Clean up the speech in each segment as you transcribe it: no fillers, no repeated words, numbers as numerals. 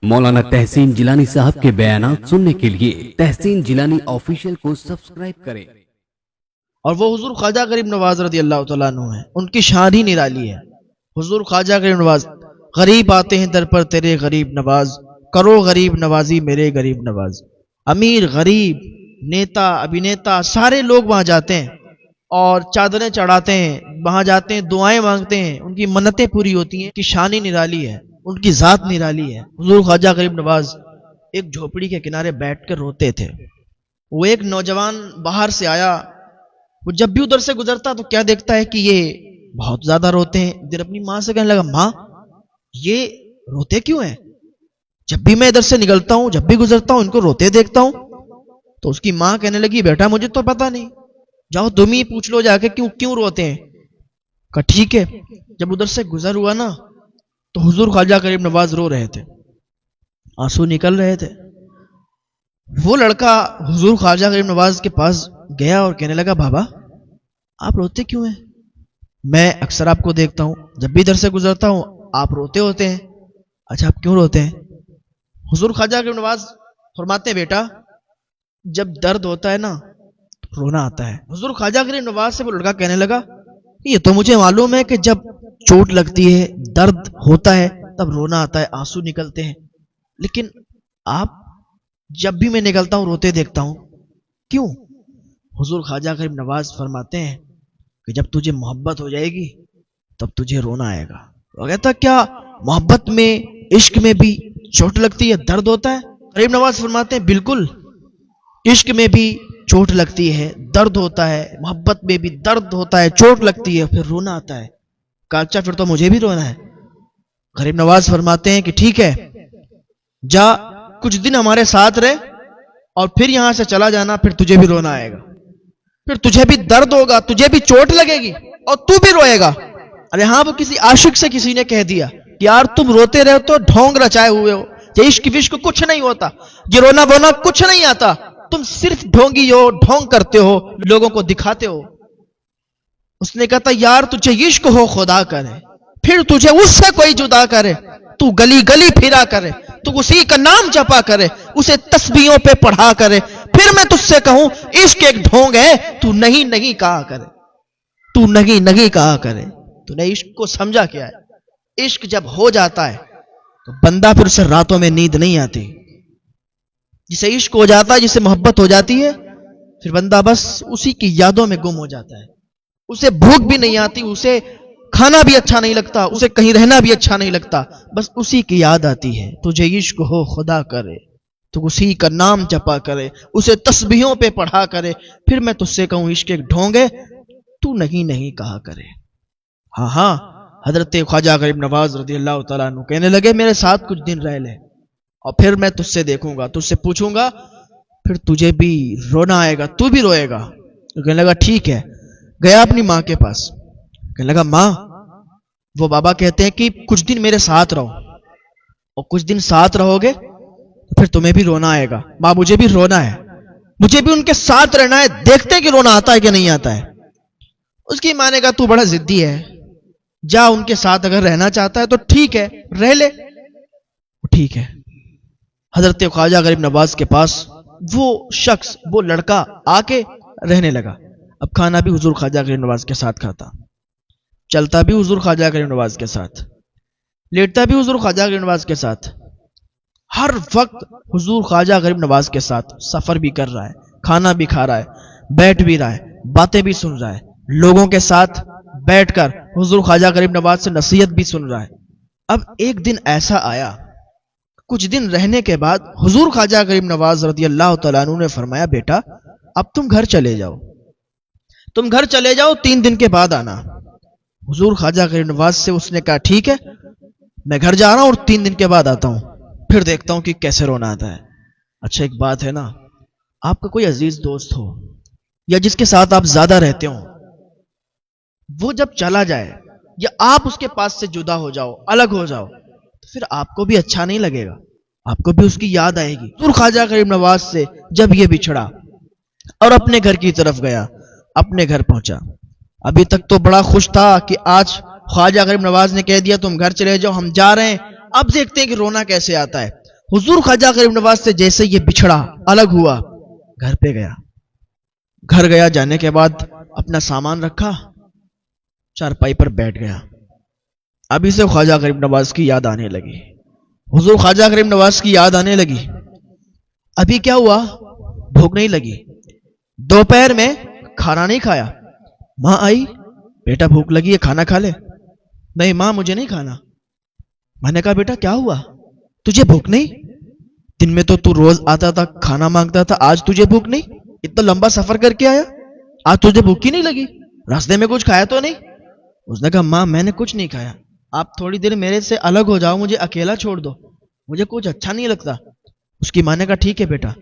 मौलाना तहसीन जिलानी साहब के बयानात सुनने के लिए तहसीन जिलानी ऑफिशियल को सब्सक्राइब करें। और वो हुजूर ख्वाजा गरीब नवाज रज़ी अल्लाह तआला अन्हु है, उनकी शान ही निराली है। हुजूर ख्वाजा गरीब नवाज, गरीब आते हैं दर पर तेरे गरीब नवाज, करो गरीब नवाजी मेरे गरीब नवाज। अमीर, गरीब, नेता, अभिनेता सारे लोग वहां जाते हैं और चादरें चढ़ाते हैं, वहां जाते हैं, दुआएं मांगते हैं, उनकी मन्नतें पूरी होती हैं। उनकी शान ही निराली है, उनकी जात निराली है। हुजूर ख्वाजा गरीब नवाज एक झोपड़ी के किनारे बैठकर रोते थे। वो एक नौजवान बाहर से आया, वो जब भी उधर से गुजरता तो क्या देखता है कि ये बहुत ज्यादा रोते हैं। फिर अपनी माँ से कहने लगा, माँ ये रोते क्यों हैं? जब भी मैं इधर से निकलता हूं, जब भी गुजरता हूं, इनको रोते देखता हूं। तो उसकी माँ कहने लगी, बेटा मुझे तो पता नहीं, जाओ तुम ही पूछ लो जाके क्यों क्यों रोते हैं। कहा ठीक है। जब उधर से गुजर हुआ ना तो हुजूर ख्वाजा गरीब नवाज रो रहे थे, आंसू निकल रहे थे। वो लड़का हुजूर ख्वाजा गरीब नवाज के पास गया और कहने लगा, बाबा आप रोते क्यों हैं? मैं अक्सर आपको देखता हूं, जब भी इधर से गुजरता हूं आप रोते होते हैं। अच्छा आप क्यों रोते हैं? हुजूर ख्वाजा गरीब नवाज फरमाते हैं, बेटा जब दर्द होता है ना तो रोना आता है। हुजूर ख्वाजा गरीब नवाज से वो लड़का कहने लगा, ये तो मुझे मालूम है कि जब चोट लगती है, दर्द होता है, तब रोना आता है, आंसू निकलते हैं, लेकिन आप जब भी मैं निकलता हूं रोते देखता हूं, क्यों? हुजूर ख्वाजा गरीब नवाज फरमाते हैं कि जब तुझे मोहब्बत हो जाएगी तब तुझे रोना आएगा। वो कहता क्या मोहब्बत में, इश्क में भी चोट लगती है, दर्द होता है? गरीब नवाज फरमाते हैं बिल्कुल, इश्क में भी चोट लगती है, दर्द होता है, मोहब्बत में भी दर्द होता है, चोट लगती है, फिर रोना आता है। कहा अच्छा फिर तो मुझे भी रोना है। गरीब नवाज फरमाते हैं कि ठीक है, जा कुछ दिन हमारे साथ रहे और फिर यहां से चला जाना, फिर तुझे भी रोना आएगा, फिर तुझे भी दर्द होगा, तुझे भी चोट लगेगी और तू भी रोएगा। अरे हाँ, वो किसी आशिक से किसी ने कह दिया कि यार तुम रोते रहे तो ढोंग रचाए हुए हो, ये इश्क विश्क कुछ नहीं होता, ये रोना वोना कुछ नहीं आता, तुम सिर्फ ढोंगी हो, ढोंग करते हो, लोगों को दिखाते हो। उसने कहा यार तुझे इश्क हो खुदा करे, फिर तुझे उससे कोई जुदा करे, तू गली गली फिरा करे, तू उसी का नाम जपा करे, उसे तस्बीहों पे पढ़ा करे, फिर मैं तुझसे कहूं इश्क एक ढोंग है, तू नहीं नहीं कहा करे, तू नहीं नहीं कहा करे। तूने इश्क को समझा क्या है? इश्क जब हो जाता है तो बंदा फिर उसे रातों में नींद नहीं आती। जिसे इश्क हो जाता है, जिसे मोहब्बत हो जाती है, फिर बंदा बस उसी की यादों में गुम हो जाता है। उसे भूख भी नहीं आती, उसे खाना भी अच्छा नहीं लगता, उसे कहीं रहना भी अच्छा नहीं लगता, बस उसी की याद आती है। तुझे इश्क हो खुदा करे, तो उसी का नाम जपा करे, उसे तस्बीहों पे पढ़ा करे, फिर मैं तुझसे कहूं इश्क एक ढोंग है, तू नहीं नहीं कहा करे। हाँ हाँ, हजरत ख्वाजा गरीब नवाज रज़ी अल्लाह तआला अन्हु कहने लगे, मेरे साथ कुछ दिन रह ले और फिर मैं तुझसे देखूंगा, तुझसे पूछूंगा, फिर तुझे भी रोना आएगा, तू भी रोएगा। तो कहने लगा ठीक है। गया अपनी माँ के पास, कहने लगा माँ वो बाबा कहते हैं कि कुछ दिन मेरे साथ रहो, और कुछ दिन साथ रहोगे तो फिर तुम्हें भी रोना आएगा। माँ मुझे भी रोना है, मुझे भी उनके साथ रहना है, देखते हैं कि रोना आता है कि नहीं आता है। उसकी माँ ने कहा तू बड़ा जिद्दी है, जा उनके साथ अगर रहना चाहता है तो ठीक है रह ले। ठीक है। हजरत ख्वाजा गरीब नवाज के पास वो शख्स, वो लड़का आके रहने लगा। अब खाना भी हुजूर ख्वाजा गरीब नवाज के साथ खाता, चलता भी हुजूर ख्वाजा गरीब नवाज के साथ, लेटता भी हुजूर ख्वाजा गरीब नवाज के साथ, हर वक्त हुजूर ख्वाजा गरीब नवाज के साथ। सफर भी कर रहा है, खाना भी खा रहा है, बैठ भी रहा है, बातें भी सुन रहा है, लोगों के साथ बैठकर हुजूर ख्वाजा गरीब नवाज से नसीहत भी सुन रहा है। अब एक दिन ऐसा आया, कुछ दिन रहने के बाद हुजूर ख्वाजा गरीब नवाज रज़ी अल्लाह तआला अन्हु ने फरमाया, बेटा अब तुम घर चले जाओ, तुम घर चले जाओ, 3 दिन के बाद आना। हुजूर ख्वाजा गरीब नवाज से उसने कहा ठीक है, मैं घर जा रहा हूं और 3 दिन के बाद आता हूं, फिर देखता हूं कि कैसे रोना आता है। अच्छा एक बात है ना, आपका कोई अजीज दोस्त हो या जिसके साथ आप ज्यादा रहते हो, वो जब चला जाए या आप उसके पास से जुदा हो जाओ, अलग हो जाओ, तो फिर आपको भी अच्छा नहीं लगेगा, आपको भी उसकी याद आएगी। हुजूर ख्वाजा गरीब नवाज से जब ये बिछड़ा और अपने घर की तरफ गया, अपने घर पहुंचा, अभी तक तो बड़ा खुश था कि आज ख्वाजा गरीब नवाज ने कह दिया तुम घर चले जाओ, हम जा रहे हैं, अब देखते हैं कि रोना कैसे आता है। हुजूर ख्वाजा गरीब नवाज से जैसे ये बिछड़ा, अलग हुआ, घर पे गया। घर गया, जाने के बाद अपना सामान रखा, चारपाई पर बैठ गया। अभी से ख्वाजा गरीब नवाज की याद आने लगी, हुजूर ख्वाजा गरीब नवाज की याद आने लगी। अभी क्या हुआ, भूख नहीं लगी, दोपहर में खाना नहीं खाया। माँ आई, बेटा भूख लगी है, खाना खा ले। नहीं माँ, मुझे नहीं खाना। मैंने कहा बेटा क्या हुआ, तुझे भूख नहीं? दिन में तो तू रोज आता था, खाना मांगता था, आज तुझे भूख नहीं? इतना लंबा सफर करके आया, आज तुझे भूख ही नहीं लगी? रास्ते में कुछ खाया तो नहीं? उसने कहा माँ मैंने कुछ नहीं खाया, आप थोड़ी देर मेरे से अलग हो जाओ, मुझे अकेला छोड़ दो, मुझे कुछ अच्छा नहीं लगता। उसकी माँ ने कहा ठीक है बेटा।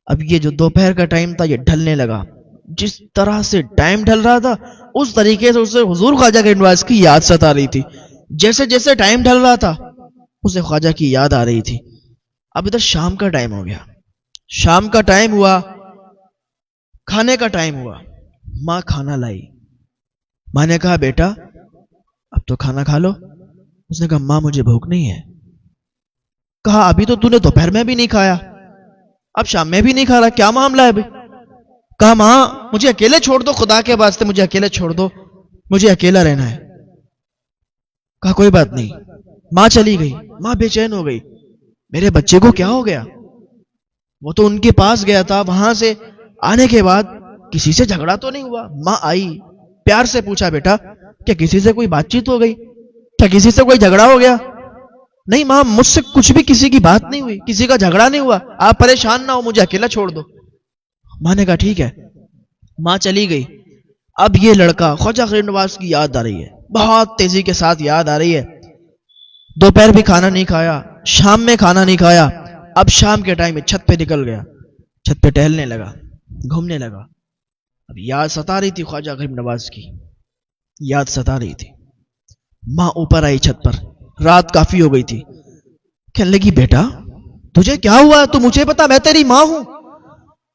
अब ये जो दोपहर का टाइम था ये ढलने लगा। जिस तरह से टाइम ढल रहा था उस तरीके से उसे हुजूर ख्वाजा गरीब नवाज की याद सता रही थी। जैसे जैसे टाइम ढल रहा था उसे ख्वाजा की याद आ रही थी। अब इधर शाम का टाइम हो गया, शाम का टाइम हुआ, खाने का टाइम हुआ। माँ खाना लाई। माँ ने कहा बेटा अब तो खाना खा लो। उसने कहा माँ मुझे भूख नहीं है। कहा अभी तो तूने दोपहर में भी नहीं खाया, अब शाम में भी नहीं खा रहा, क्या मामला है अभी? कहा माँ मुझे अकेले छोड़ दो, खुदा के वास्ते मुझे अकेले छोड़ दो, मुझे अकेला रहना है। कहा कोई बात नहीं। माँ चली गई। माँ बेचैन हो गई, मेरे बच्चे को क्या हो गया? वो तो उनके पास गया था, वहां से आने के बाद किसी से झगड़ा तो नहीं हुआ? माँ आई, प्यार से पूछा बेटा क्या किसी से कोई बातचीत हो गई, क्या किसी से कोई झगड़ा हो गया? नहीं माँ मुझसे कुछ भी किसी की बात नहीं हुई, किसी का झगड़ा नहीं हुआ, आप परेशान ना हो, मुझे अकेला छोड़ दो। माँ ने कहा ठीक है। माँ चली गई। अब ये लड़का ख्वाजा गरीब नवाज की याद आ रही है, बहुत तेजी के साथ याद आ रही है। दोपहर भी खाना नहीं खाया, शाम में खाना नहीं खाया। अब शाम के टाइम में छत पे निकल गया, छत पे टहलने लगा, घूमने लगा। अब याद सता रही थी ख्वाजा गरीब नवाज की, याद सता रही थी। माँ ऊपर आई छत पर, रात काफी हो गई थी। कहने लगी बेटा तुझे क्या हुआ, तू मुझे बता, मैं तेरी माँ हूं,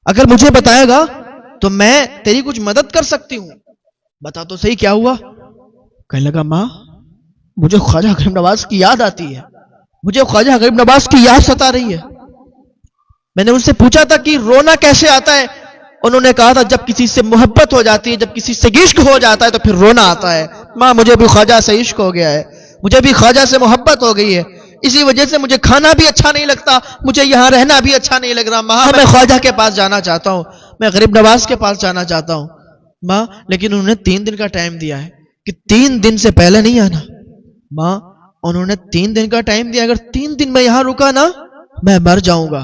अगर मुझे बताएगा तो मैं तेरी कुछ मदद कर सकती हूं, बता तो सही क्या हुआ? कहने लगा माँ मुझे ख्वाजा गरीब नवाज की याद आती है, मुझे ख्वाजा गरीब नवाज की याद सता रही है। मैंने उनसे पूछा था कि रोना कैसे आता है, उन्होंने कहा था जब किसी से मोहब्बत हो जाती है, जब किसी से इश्क हो जाता है तो फिर रोना आता है। माँ मुझे भी ख्वाजा से इश्क हो गया है, मुझे भी ख्वाजा से मोहब्बत हो गई है, इसी वजह से मुझे खाना भी अच्छा नहीं लगता, मुझे यहाँ रहना भी अच्छा नहीं लग रहा। माँ मैं ख्वाजा के पास जाना चाहता हूँ, मैं गरीब नवाज के पास जाना चाहता हूँ। माँ लेकिन उन्होंने 3 दिन का टाइम दिया है कि 3 दिन से पहले नहीं आना। माँ उन्होंने 3 दिन का टाइम दिया, अगर 3 दिन में यहां रुका ना मैं मर जाऊंगा।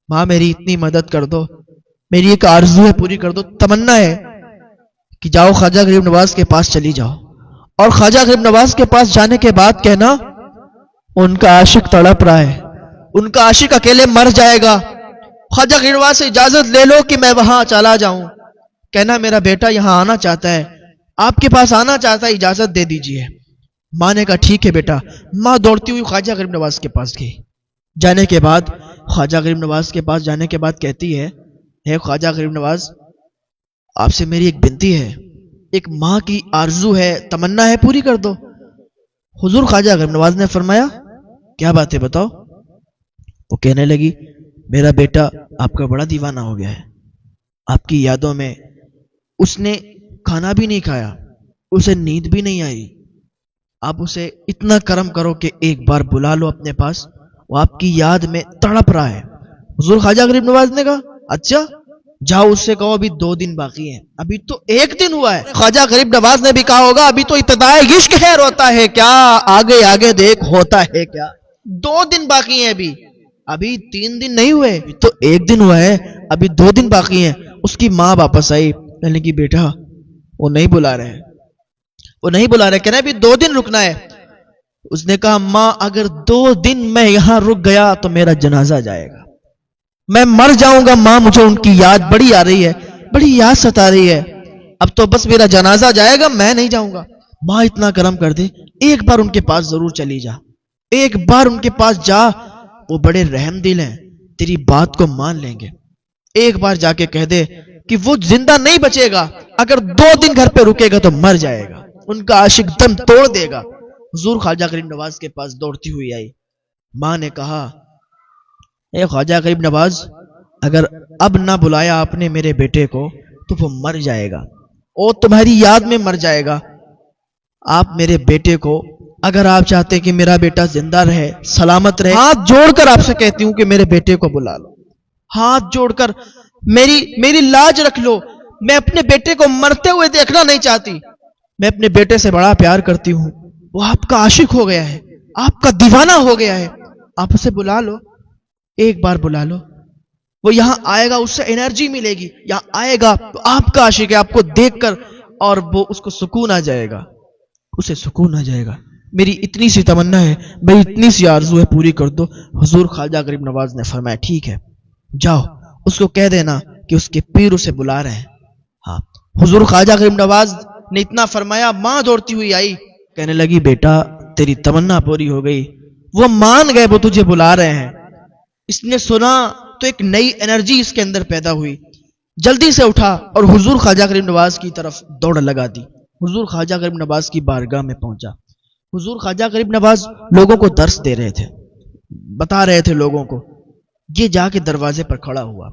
माँ मेरी इतनी मदद कर दो, मेरी एक आरज़ू है पूरी कर दो, तमन्ना है कि जाओ ख्वाजा गरीब नवाज के पास चली जाओ, और ख्वाजा गरीब नवाज के पास जाने के बाद कहना उनका आशिक तड़प रहा है, उनका आशिक अकेले मर जाएगा, ख्वाजा गरीब नवाज से इजाजत ले लो कि मैं वहां चला जाऊं। कहना मेरा बेटा यहां आना चाहता है, आपके पास आना चाहता है, इजाजत दे दीजिए। माँ ने कहा ठीक है बेटा। माँ दौड़ती हुई ख्वाजा गरीब नवाज के पास गई। जाने के बाद ख्वाजा गरीब नवाज के पास जाने के बाद कहती है, हे ख्वाजा गरीब नवाज आपसे मेरी एक विनती है, एक माँ की आरजू है, तमन्ना है, पूरी कर दो। हुजूर ख्वाजा गरीब नवाज ने फरमाया क्या बात है बताओ। वो कहने लगी मेरा बेटा आपका बड़ा दीवाना हो गया है, आपकी यादों में उसने खाना भी नहीं खाया, उसे नींद भी नहीं आई, आप उसे इतना करम करो कि एक बार बुला लो अपने पास, वो आपकी याद में तड़प रहा है। हुजूर ख्वाजा गरीब नवाज ने कहा अच्छा जाओ उससे कहो अभी 2 दिन बाकी हैं, अभी तो 1 दिन हुआ है। ख्वाजा गरीब नवाज ने भी कहा होगा अभी तो इब्तिदाए इश्क है, रोता है क्या, आगे आगे देख होता है क्या। 2 दिन बाकी हैं, अभी 3 दिन नहीं हुए, तो 1 दिन हुआ है, अभी 2 दिन बाकी हैं। उसकी माँ वापस आई, कहने की बेटा वो नहीं बुला रहे, वो नहीं बुला रहे, कहने अभी 2 दिन रुकना है। उसने कहा माँ अगर 2 दिन मैं यहां रुक गया तो मेरा जनाजा जाएगा, मैं मर जाऊंगा। माँ मुझे उनकी याद बड़ी आ रही है, बड़ी याद सता रही है, अब तो बस मेरा जनाजा जाएगा, मैं नहीं जाऊंगा। माँ इतना करम कर दे, एक बार उनके पास जरूर चली जा, एक बार उनके पास जा, वो बड़े रहम दिल हैं, तेरी बात को मान लेंगे। एक बार जाके कह दे कि वो जिंदा नहीं बचेगा, अगर 2 दिन घर पे रुकेगा तो मर जाएगा, उनका आशिक दम तोड़ देगा। हुजूर ख्वाजा गरीब नवाज के पास दौड़ती हुई आई। माँ ने कहा اے خواجہ غریب نواز، اگر اب نہ بلایا آپ نے میرے بیٹے کو تو وہ مر جائے گا اور تمہاری یاد میں مر جائے گا. آپ میرے بیٹے کو، اگر آپ چاہتے ہیں کہ میرا بیٹا زندہ رہے، سلامت رہے، ہاتھ جوڑ کر آپ سے کہتی ہوں کہ میرے بیٹے کو بلا لو. ہاتھ جوڑ کر میری لاج رکھ لو. میں اپنے بیٹے کو مرتے ہوئے دیکھنا نہیں چاہتی. میں اپنے بیٹے سے بڑا پیار کرتی ہوں. وہ آپ کا عاشق ہو گیا ہے، آپ کا دیوانہ ہو گیا ہے. آپ اسے بلا لو، ایک بار بلا لو. وہ یہاں آئے گا، اس سے انرجی ملے گی. یہاں آئے گا تو آپ کا عاشق ہے، آپ کو دیکھ کر اور وہ اس کو سکون آ جائے گا، اسے سکون آ جائے گا. میری اتنی سی تمنا ہے، میری اتنی سی آرزو ہے، پوری کر دو. حضور خواجہ غریب نواز نے فرمایا ٹھیک ہے، جاؤ اس کو کہہ دینا کہ اس کے پیر اسے بلا رہے ہیں. ہاں، حضور خواجہ غریب نواز نے اتنا فرمایا، ماں دوڑتی ہوئی آئی، کہنے لگی بیٹا تیری تمنا پوری ہو گئی. وہ مان گئے، وہ تجھے بلا رہے ہیں. اس نے سنا تو ایک نئی انرجی اس کے اندر پیدا ہوئی. جلدی سے اٹھا اور حضور خواجہ غریب نواز کی طرف دوڑ لگا دی. حضور خواجہ غریب نواز کی بارگاہ میں پہنچا. حضور خواجہ غریب نواز لوگوں کو درس دے رہے تھے، بتا رہے تھے لوگوں کو. یہ جا کے دروازے پر کھڑا ہوا،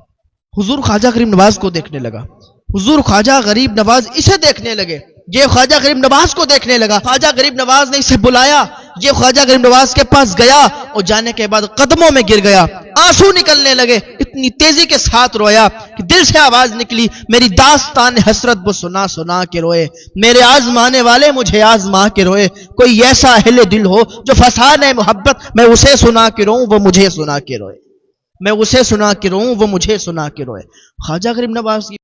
حضور خواجہ غریب نواز کو دیکھنے لگا. حضور خواجہ غریب نواز اسے دیکھنے لگے، یہ خواجہ غریب نواز کو دیکھنے لگا. خواجہ غریب نواز نے اسے بلایا، یہ خواجہ غریب نواز کے پاس گیا اور جانے کے بعد قدموں میں گر گیا. آنسو نکلنے لگے، اتنی تیزی کے ساتھ رویا کہ دل سے آواز نکلی، میری داستان حسرت وہ سنا سنا کے روئے، میرے آزمانے والے مجھے آزما کے روئے. کوئی ایسا اہل دل ہو جو فسانے محبت، میں اسے سنا کے روؤں وہ مجھے سنا کے روئے، میں اسے سنا کے روؤں وہ مجھے سنا کے روئے. خواجہ غریب نواز کی